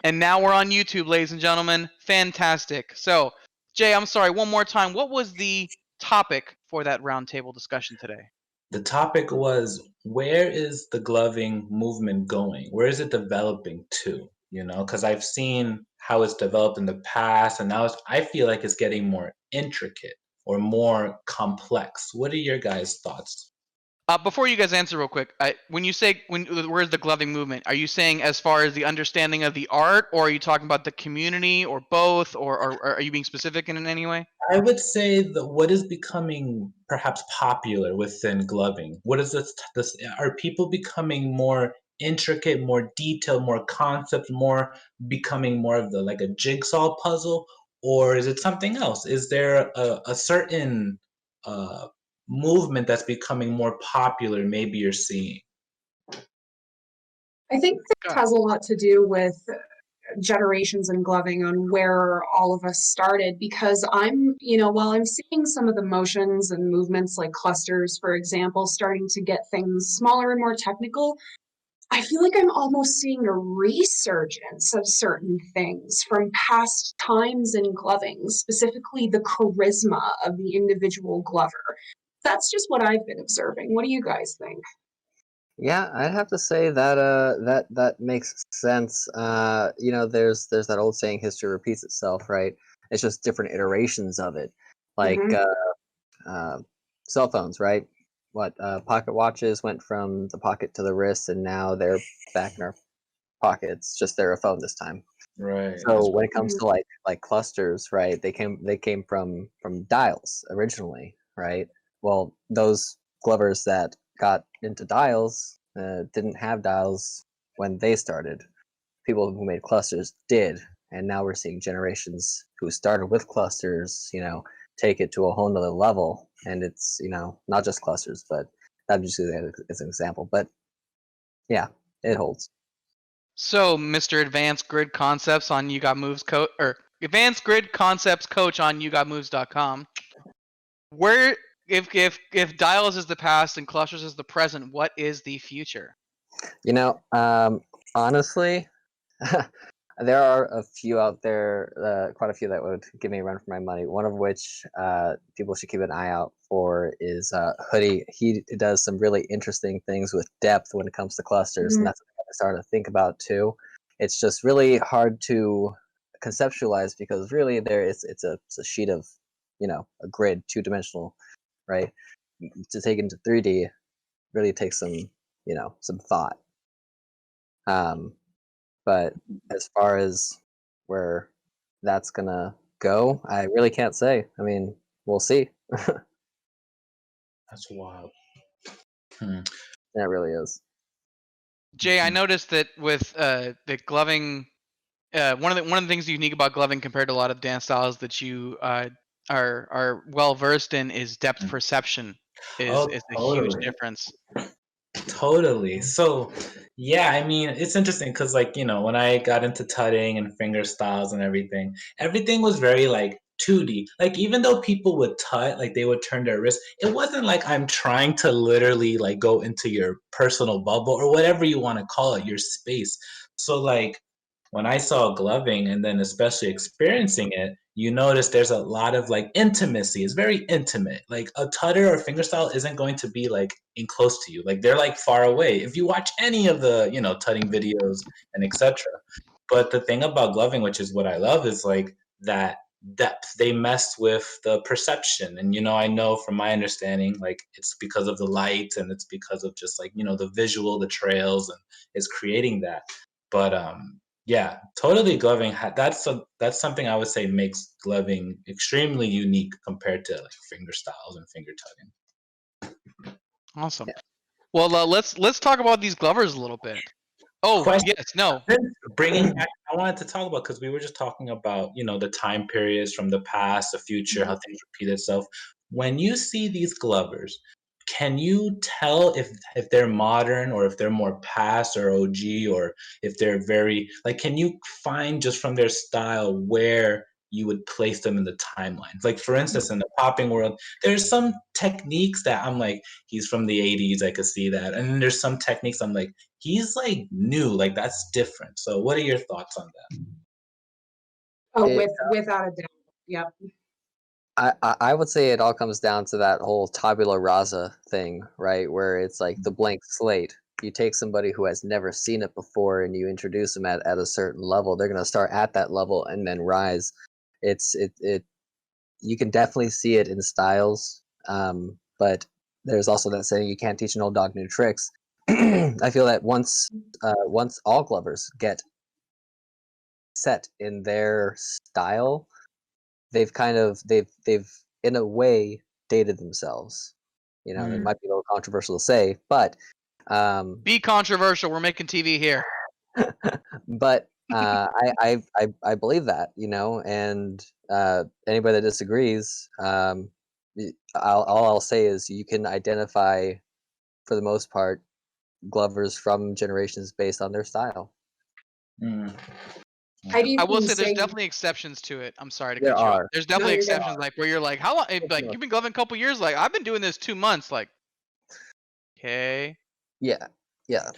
And now we're on YouTube, ladies and gentlemen. Fantastic. So, Jay, I'm sorry, one more time. What was the topic for that roundtable discussion today? The topic was, where is the gloving movement going? Where is it developing to? You know, because I've seen how it's developed in the past, and now I feel like it's getting more intricate or more complex. What are your guys' thoughts? Before you guys answer real quick, when you say where's the gloving movement, are you saying as far as the understanding of the art, or are you talking about the community, or both, or are you being specific in any way? I would say that what is becoming perhaps popular within gloving? What is this? Are people becoming more intricate, more detailed, more concept, more becoming more of the like a jigsaw puzzle, or is it something else? Is there a certain uh, movement that's becoming more popular? Maybe you're seeing. I think this has a lot to do with generations in gloving on where all of us started, because while I'm seeing some of the motions and movements like clusters, for example, starting to get things smaller and more technical, I feel like I'm almost seeing a resurgence of certain things from past times in gloving, specifically the charisma of the individual glover. That's just what I've been observing. What do you guys think? Yeah, I'd have to say that that makes sense. There's that old saying, history repeats itself, right? It's just different iterations of it. Like cell phones, right? Pocket watches went from the pocket to the wrist, and now they're back in our pockets. Just they're a phone this time. Right. So when it comes to like clusters, right? They came from dials originally, right? Well, those glovers that got into dials didn't have dials when they started. People who made clusters did, and now we're seeing generations who started with clusters, take it to a whole nother level. And it's not just clusters, but I'm just using that as an example. But yeah, it holds. So, Mr. Advanced Grid Concepts on You Got Moves or Advanced Grid Concepts Coach on YouGotMoves.com. Where, if dials is the past and clusters is the present, what is the future? Honestly, there are a few out there, quite a few that would give me a run for my money. One of which people should keep an eye out for is Hoodie. He does some really interesting things with depth when it comes to clusters, and that's something I started to think about too. It's just really hard to conceptualize because really it's a sheet of a grid, two-dimensional, right? To take it into 3D really takes some thought. But as far as where that's gonna go, I really can't say. I mean, we'll see. That's wild. That really is. Jay, I noticed that with the gloving, one of the things unique about gloving compared to a lot of dance styles that you are well versed in is depth perception. Is a huge difference. Totally. So, yeah, I mean, it's interesting because, when I got into tutting and finger styles and everything was very 2D. Like, even though people would tut, like they would turn their wrist, it wasn't like I'm trying to literally go into your personal bubble or whatever you want to call it, your space. So, when I saw gloving and then especially experiencing it, you notice there's a lot of intimacy. It's very intimate. Like a tutter or fingerstyle isn't going to be in close to you. Like they're far away. If you watch any of the tutting videos and etc. But the thing about gloving, which is what I love, is that depth. They mess with the perception, and I know from my understanding, it's because of the light and it's because of just the visual, the trails, and it's creating that. But yeah, totally gloving. That's something I would say makes gloving extremely unique compared to finger styles and finger tugging. Awesome. Yeah. Well, let's talk about these glovers a little bit. Oh, Question. yes, no. Bringing back, I wanted to talk about, because we were just talking about the time periods from the past, the future, how things repeat itself. When you see these glovers, can you tell if they're modern or if they're more past or OG, or if they're very can you find just from their style where you would place them in the timelines. Like for instance, in the popping world, there's some techniques that I'm like, he's from the 80s, I could see that. And then there's some techniques I'm like, he's like new, like that's different. So what are your thoughts on that? Oh, It- without a doubt. Yep. I would say it all comes down to that whole tabula rasa thing, right? Where it's like the blank slate. You take somebody who has never seen it before and you introduce them at a certain level, they're gonna start at that level and then rise. It you can definitely see it in styles, but there's also that saying you can't teach an old dog new tricks. I feel that once all Glovers get set in their style, they've in a way dated themselves. You know, it might be a little controversial to say, but Be controversial. We're making TV here. but I believe that, you know, and anybody that disagrees, all I'll say is you can identify, for the most part, Glovers from generations based on their style. Mm. I will say there's definitely exceptions to it. I'm sorry to There cut you off. are. There's definitely you're good. exceptions, like where you're like, how long? Like you've been gloving a couple years. Like I've been doing this 2 months. Like, okay. Yeah,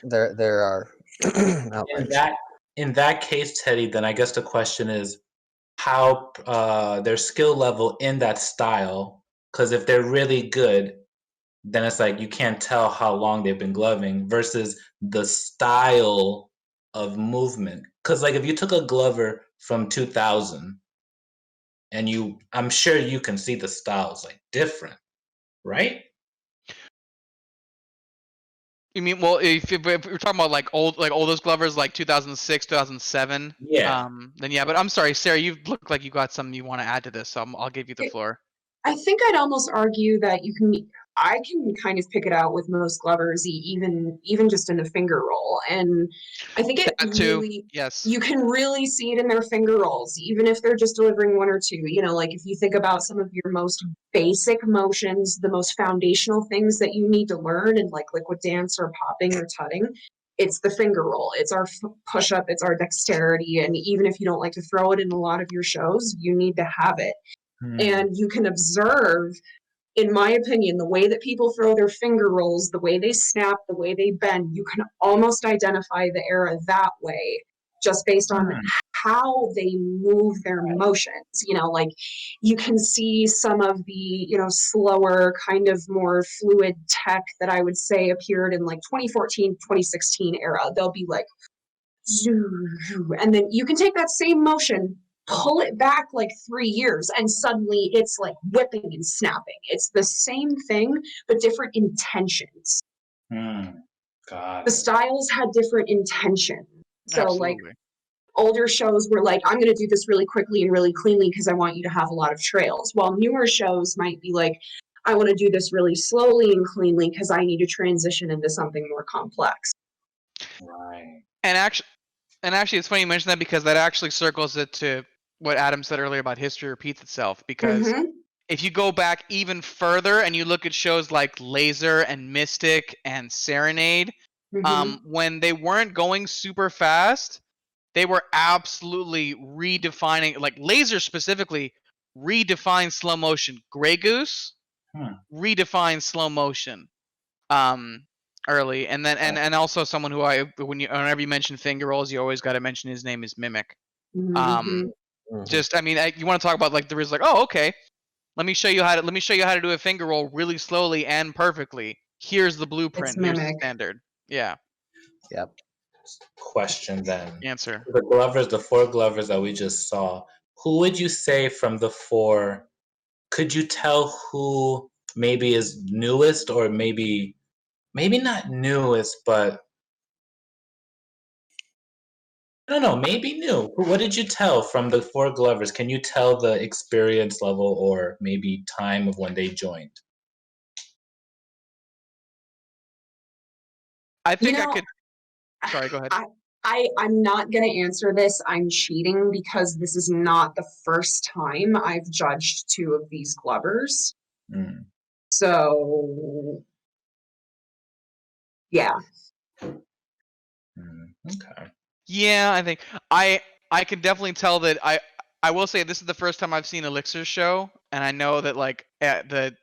there are. In outliers. that case, Teddy, then I guess the question is how their skill level in that style. Because if they're really good, then it's like you can't tell how long they've been gloving versus the style of movement. Because like if you took a Glover from 2000 and I'm sure you can see the styles like different, right? You mean, well, if we're talking about like oldest Glovers, like 2006, 2007, Yeah. then yeah. But I'm sorry, Sarah, you look like you got something you want to add to this, so I'll give you the floor. I think I'd almost argue that I can kind of pick it out with most Glovers, even just in the finger roll. And I think it That too, really, yes. you can really see it in their finger rolls, even if they're just delivering one or two. You know, like if you think about some of your most basic motions, the most foundational things that you need to learn in like liquid dance or popping or tutting, it's the finger roll. It's our push up, it's our dexterity. And even if you don't like to throw it in a lot of your shows, you need to have it. And you can observe, in my opinion, the way that people throw their finger rolls, the way they snap, the way they bend, you can almost identify the era that way just based on how they move their motions. You know, like you can see some of the, you know, slower, kind of more fluid tech that I would say appeared in like 2014, 2016 era. They'll be like, and then you can take that same motion, pull it back like 3 years, and suddenly it's like whipping and snapping. It's the same thing, but different intentions. God. The styles had different intention. So like Absolutely. older shows were like, I'm going to do this really quickly and really cleanly because I want you to have a lot of trails. While newer shows might be like, I want to do this really slowly and cleanly because I need to transition into something more complex. Right. And actually, it's funny you mention that because that actually circles it to what Adam said earlier about history repeats itself. Because if you go back even further and you look at shows like Laser and Mystic and Serenade, when they weren't going super fast, they were absolutely redefining, like Laser specifically redefined slow motion. Grey Goose redefined slow motion early, and then and also someone who whenever you mention finger rolls, you always got to mention his name is Mimic. Just, I mean, you want to talk about like there is like, oh, okay, let me show you how to do a finger roll really slowly and perfectly. Here's the blueprint. Here's the standard. Yeah. Yep. Question then. Answer. The 4 Glovers that we just saw, who would you say from the 4, could you tell who maybe is newest or maybe not newest, but I don't know, maybe new. What did you tell from the 4 Glovers? Can you tell the experience level or maybe time of when they joined? I think I could. Sorry, go ahead. I'm not going to answer this. I'm cheating because this is not the first time I've judged 2 of these Glovers. So, yeah. Okay. Yeah, I think I can definitely tell that I will say this is the first time I've seen Elixir's show, and I know that like the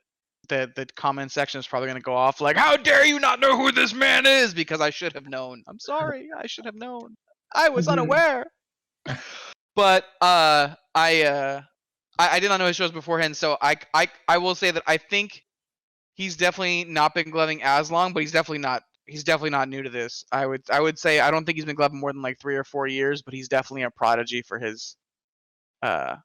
comment section is probably gonna go off like, "How dare you not know who this man is?" Because I should have known. I'm sorry, I should have known. I was Mhm. unaware. But I did not know his shows beforehand, so I will say that I think he's definitely not been gloving as long, but he's definitely not new to this. I would say I don't think he's been gloving more than like 3 or 4 years, but he's definitely a prodigy for his uh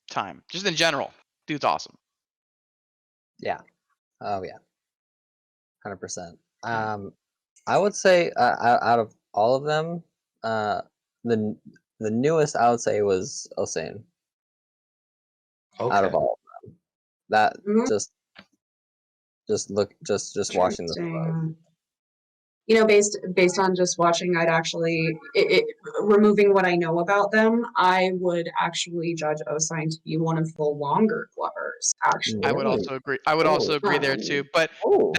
time. Just in general. Dude's awesome. Yeah. Oh yeah. 100%. I would say out of all of them, the newest I would say was Osane. Out Okay. of all of them, that Mhm. just watching the flow. Interesting. You know, based on just watching, I'd actually removing what I know about them, I would actually judge Osine to be one of the longer glovers. Actually, I would Really? also agree. I would also agree there too. But Oh,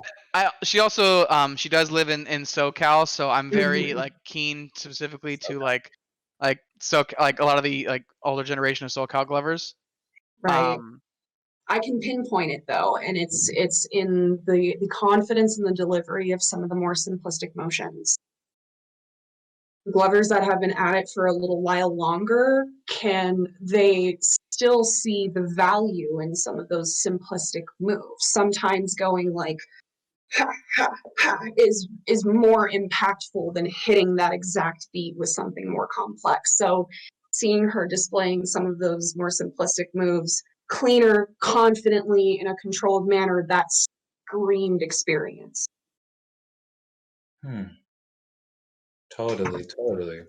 she also she does live in SoCal, so I'm very Mhm. like keen specifically to like like a lot of the like older generation of SoCal glovers. right. I can pinpoint it though, and it's in the confidence and the delivery of some of the more simplistic motions. Glovers that have been at it for a little while longer, can they still see the value in some of those simplistic moves? Sometimes going like ha ha ha is more impactful than hitting that exact beat with something more complex. So seeing her displaying some of those more simplistic moves cleaner, confidently, in a controlled manner, that screamed experience. Totally.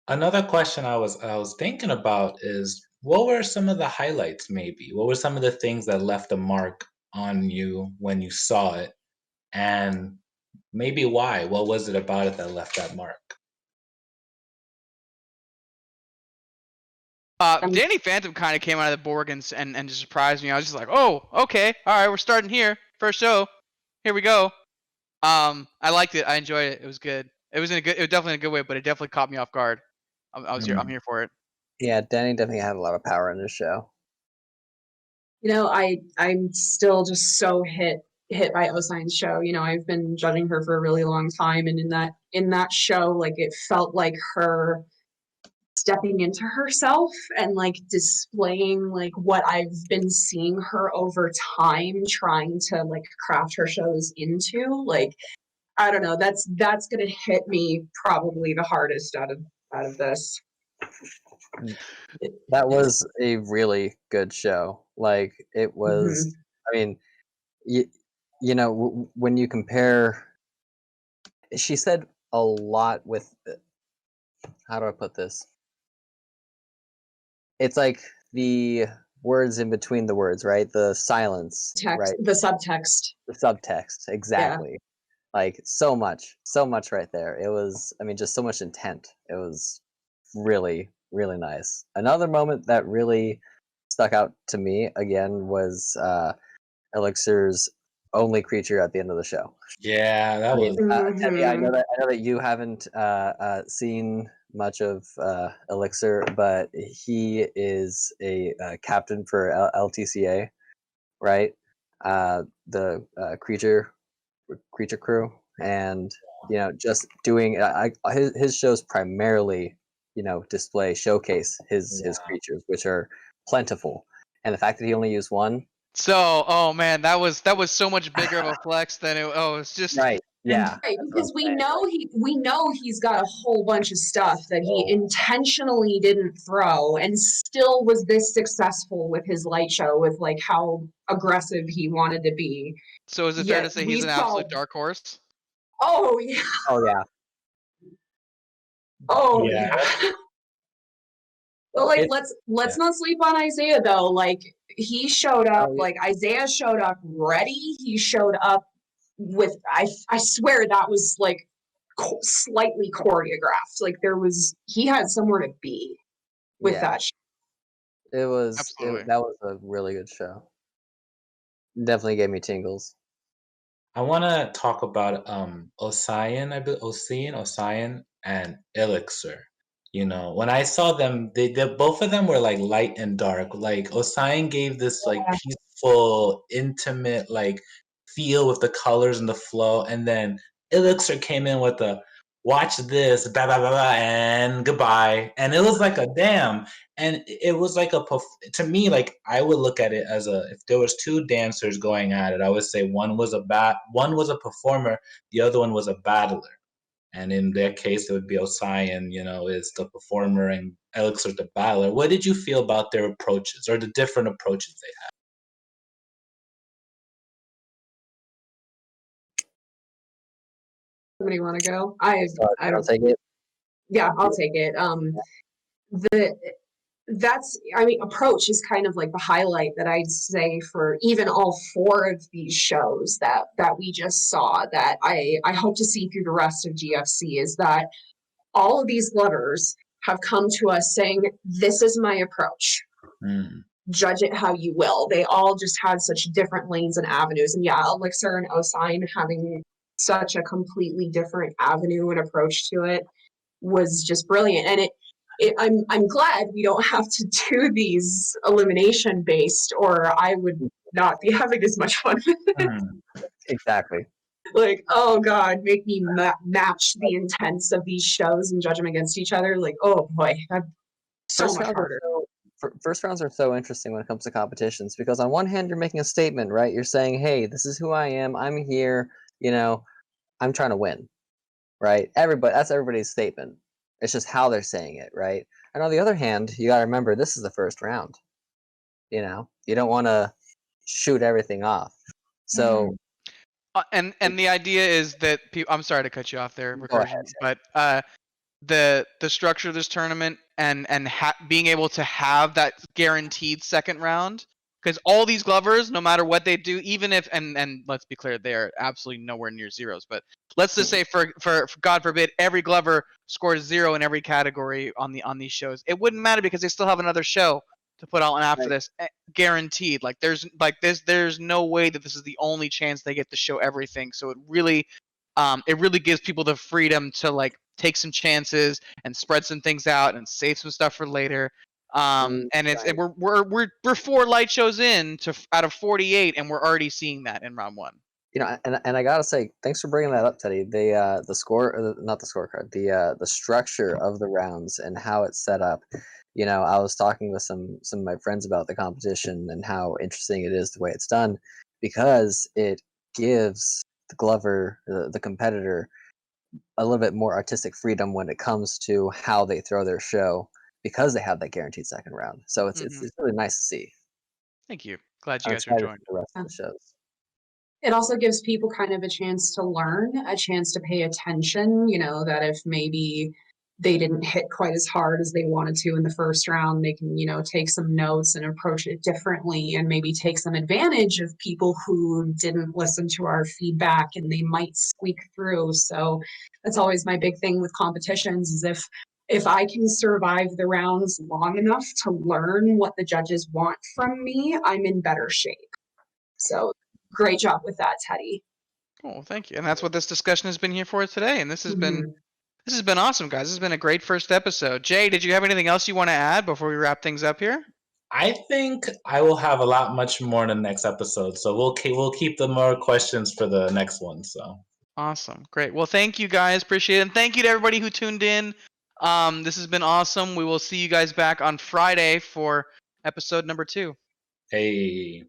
Another question I was thinking about is what were some of the highlights maybe? What were some of the things that left a mark on you when you saw it? And maybe why? What was it about it that left that mark? Danny Phantom kind of came out of the board and just surprised me. I was just like, oh, okay, all right, we're starting here. First show, here we go. I liked it. I enjoyed it. It was good. It was definitely in a good way, but it definitely caught me off guard. I'm here for it. yeah. Danny definitely had a lot of power in this show. You know, I'm still just so hit by Osine's show. You know, I've been judging her for a really long time, and in that show, like it felt like her stepping into herself and like displaying like what I've been seeing her over time trying to like craft her shows into. Like, I don't know, that's gonna hit me probably the hardest out of this. That was a really good show. Like it was. Mhm. I mean, you know, when you compare, she said a lot with. How do I put this? It's like the words in between the words, right? The silence, Text, right? the subtext. The subtext, Yeah. exactly. Like so much right there. It was, I mean, just so much intent. It was really, really nice. Another moment that really stuck out to me again was Elixir's only creature at the end of the show. Yeah, that I mean, was Teddy, I Mhm. know that you haven't seen much of Elixir, but he is a captain for LTCA, right? The creature crew, and you know, just doing his shows primarily, you know, showcase his yeah. creatures, which are plentiful, and the fact that he only used one, So, oh man, that was so much bigger of a flex than it. Oh, it's just right? Yeah, Right, that's what I'm because we saying. know he's got a whole bunch of stuff that he intentionally didn't throw and still was this successful with his light show with like how aggressive he wanted to be. so. Is it fair Yet to say we he's an saw, absolute dark horse? oh yeah, Oh yeah, oh Yeah. yeah. But like It let's not sleep on Isaiah though. Like he showed up, oh, yeah. like Isaiah showed up ready. He showed up with I swear that was like slightly choreographed. Like he had somewhere to be with Yeah. that. It was Absolutely. that was a really good show. Definitely gave me tingles. I want to talk about Osian, Osian and Elixir. You know, when I saw them, they both of them were like light and dark. Like Osain gave this like Yeah. peaceful, intimate like feel with the colors and the flow, and then Elixir came in with a watch this, blah blah blah, blah and goodbye, and it was like a damn, and it was like to me like I would look at it as a if there was two dancers going at it, I would say one was a performer, the other one was a battler. And in their case, it would be Osayan, you know, is the performer and Elixir the battler. What did you feel about their approaches or the different approaches they had? Somebody want to go? I'll take it. Yeah, I'll take it. Approach is kind of like the highlight that I'd say for even all four of these shows that we just saw that I hope to see through the rest of GFC is that all of these glovers have come to us saying, this is my approach. Judge it how you will. They all just had such different lanes and avenues. And yeah, Elixir and Osain having such a completely different avenue and approach to it was just brilliant. And I'm glad we don't have to do these elimination based, or I would not be having as much fun with it. Exactly. Like, oh God, make me match the intents of these shows and judge them against each other. Like, oh boy, that's so much harder. First rounds are so interesting when it comes to competitions because on one hand you're making a statement, right? You're saying, hey, this is who I am. I'm here. You know, I'm trying to win, right? That's everybody's statement. It's just how they're saying it, right? And on the other hand, you got to remember this is the first round. You know, you don't want to shoot everything off. So, and the idea is that I'm sorry to cut you off there, Go ahead. Recursion, but the structure of this tournament and being able to have that guaranteed second round, because all these glovers, no matter what they do, even if and let's be clear, they are absolutely nowhere near zeros, but let's just say for God forbid every glover scores 0 in every category on these shows, it wouldn't matter because they still have another show to put on after this, guaranteed. Like there's no way that this is the only chance they get to show everything. So it really gives people the freedom to like take some chances and spread some things out and save some stuff for later. And we're 4 light shows in to out of 48, and we're already seeing that in round 1. You know, and I gotta say, thanks for bringing that up, Teddy. The score, not the scorecard, the structure of the rounds and how it's set up. You know, I was talking with some of my friends about the competition and how interesting it is the way it's done, because it gives the glover, the competitor, a little bit more artistic freedom when it comes to how they throw their show, because they have that guaranteed second round. So it's really nice to see. Thank you. Glad you I'm guys are excited joining. for the rest of the shows. It also gives people kind of a chance to learn, a chance to pay attention, you know, that if maybe they didn't hit quite as hard as they wanted to in the first round, they can, you know, take some notes and approach it differently and maybe take some advantage of people who didn't listen to our feedback and they might squeak through. So that's always my big thing with competitions is if I can survive the rounds long enough to learn what the judges want from me, I'm in better shape. So great job with that, Teddy. Cool, thank you. And that's what this discussion has been here for today. And this has been awesome, guys. This has been a great first episode. Jay, did you have anything else you want to add before we wrap things up here? I think I will have a lot much more in the next episode, so we'll keep the more questions for the next one. So awesome, great. Well, thank you guys, appreciate it, and thank you to everybody who tuned in. This has been awesome. We will see you guys back on Friday for episode number 2. Hey.